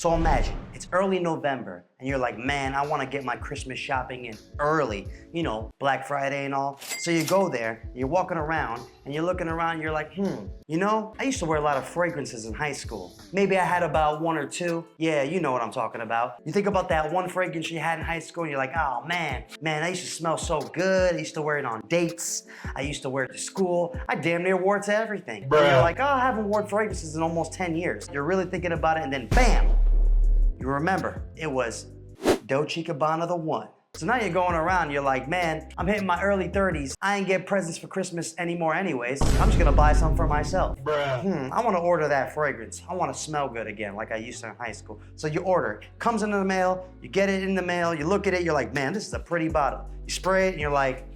So imagine, it's early November, and you're like, man, I wanna get my Christmas shopping in early, you know, Black Friday and all. So you go there, you're walking around, and you're looking around, you're like, you know, I used to wear a lot of fragrances in high school. Maybe I had about one or two. Yeah, you know what I'm talking about. You think about that one fragrance you had in high school, and you're like, oh man, I used to smell so good. I used to wear it on dates. I used to wear it to school. I damn near wore it to everything. And you're like, oh, I haven't worn fragrances in almost 10 years. You're really thinking about it, and then bam, you remember, it was Dolce & Gabbana the one. So now you're going around, you're like, man, I'm hitting my early 30s. I ain't get presents for Christmas anymore anyways. I'm just gonna buy some for myself. I wanna order that fragrance. I wanna smell good again like I used to in high school. So you order, comes in the mail, you get it in the mail, you look at it, you're like, man, this is a pretty bottle. You spray it and you're like,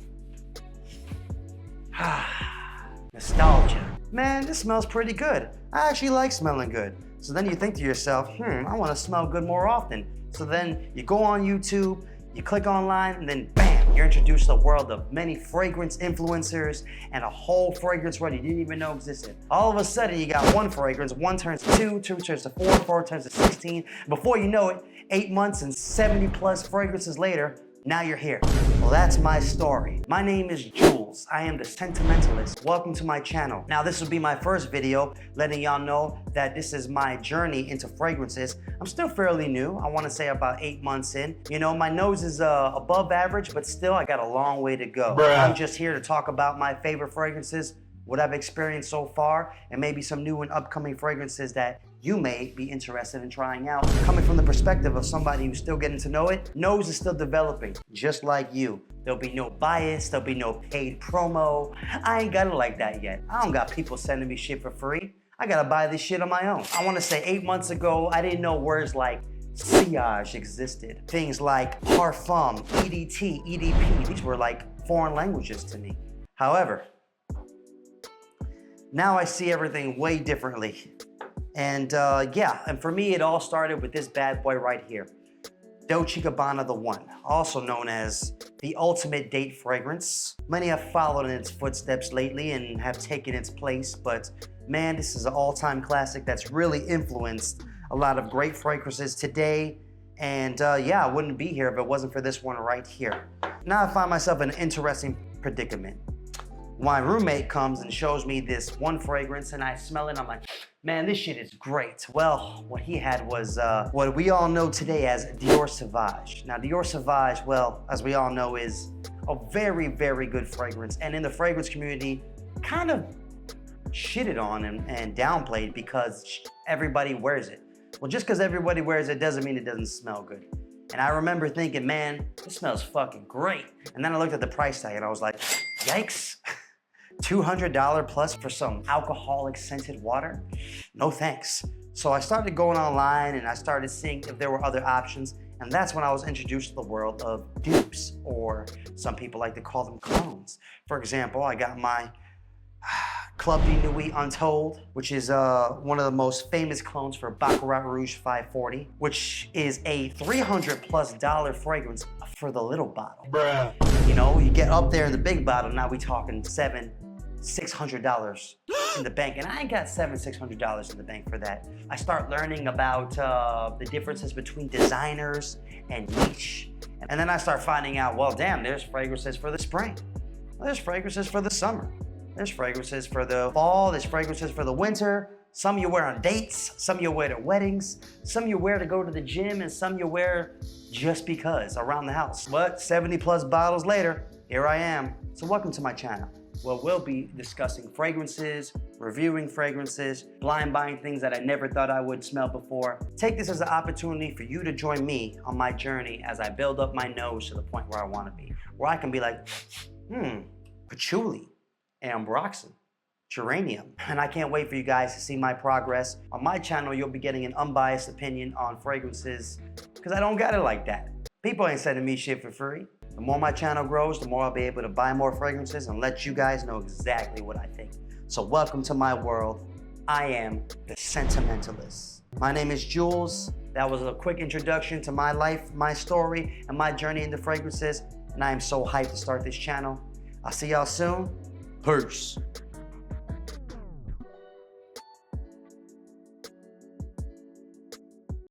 nostalgia. Man, this smells pretty good. I actually like smelling good. So then you think to yourself, I wanna smell good more often. So then you go on YouTube, you click online, and then bam, you're introduced to the world of many fragrance influencers and a whole fragrance world you didn't even know existed. All of a sudden, you got one fragrance, one turns to two, two turns to four, four turns to 16. Before you know it, 8 months and 70 plus fragrances later, now you're here. Well, that's my story. My name is Jules. I am the Scental-Mentalist. Welcome to my channel. Now, this will be my first video letting y'all know that this is my journey into fragrances. I'm still fairly new. I want to say about 8 months in. You know, my nose is above average, but still I got a long way to go. I'm just here to talk about my favorite fragrances, what I've experienced so far, and maybe some new and upcoming fragrances that you may be interested in trying out. Coming from the perspective of somebody who's still getting to know it, nose is still developing, just like you. There'll be no bias, there'll be no paid promo. I ain't got it like that yet. I don't got people sending me shit for free. I gotta buy this shit on my own. I wanna say 8 months ago, I didn't know words like sillage existed. Things like parfum, EDT, EDP, these were like foreign languages to me. However, now I see everything way differently. And and for me, it all started with this bad boy right here. Dolce & Gabbana the one, also known as the ultimate date fragrance. Many have followed in its footsteps lately and have taken its place, but man, this is an all-time classic that's really influenced a lot of great fragrances today. And I wouldn't be here if it wasn't for this one right here. Now I find myself in an interesting predicament. My roommate comes and shows me this one fragrance and I smell it and I'm like, man, this shit is great. Well, what he had was what we all know today as Dior Sauvage. Now, Dior Sauvage, well, as we all know, is a very, very good fragrance. And in the fragrance community, kind of shitted on and downplayed because everybody wears it. Well, just because everybody wears it doesn't mean it doesn't smell good. And I remember thinking, man, this smells fucking great. And then I looked at the price tag and I was like, yikes. $200 plus for some alcoholic scented water? No thanks. So I started going online and I started seeing if there were other options. And that's when I was introduced to the world of dupes, or some people like to call them clones. For example, I got my Club de Nuit Untold, which is one of the most famous clones for Baccarat Rouge 540, which is a $300+ fragrance for the little bottle. You know, you get up there in the big bottle, now we talking $600 in the bank, and I ain't got $600 in the bank for that. I start learning about the differences between designers and niche, and then I start finding out, well, damn, there's fragrances for the spring, there's fragrances for the summer, there's fragrances for the fall, there's fragrances for the winter. Some you wear on dates, some you wear to weddings, some you wear to go to the gym, and some you wear just because around the house. But 70+ bottles later, here I am. So welcome to my channel. Well, we'll be discussing fragrances, reviewing fragrances, blind buying things that I never thought I would smell before. Take this as an opportunity for you to join me on my journey as I build up my nose to the point where I want to be, where I can be like, patchouli, ambroxan, geranium. And I can't wait for you guys to see my progress. On my channel, you'll be getting an unbiased opinion on fragrances because I don't got it like that. People ain't sending me shit for free. The more my channel grows, the more I'll be able to buy more fragrances and let you guys know exactly what I think. So welcome to my world. I am the Scental-Mentalist. My name is Jules. That was a quick introduction to my life, my story, and my journey into fragrances. And I am so hyped to start this channel. I'll see y'all soon. Peace.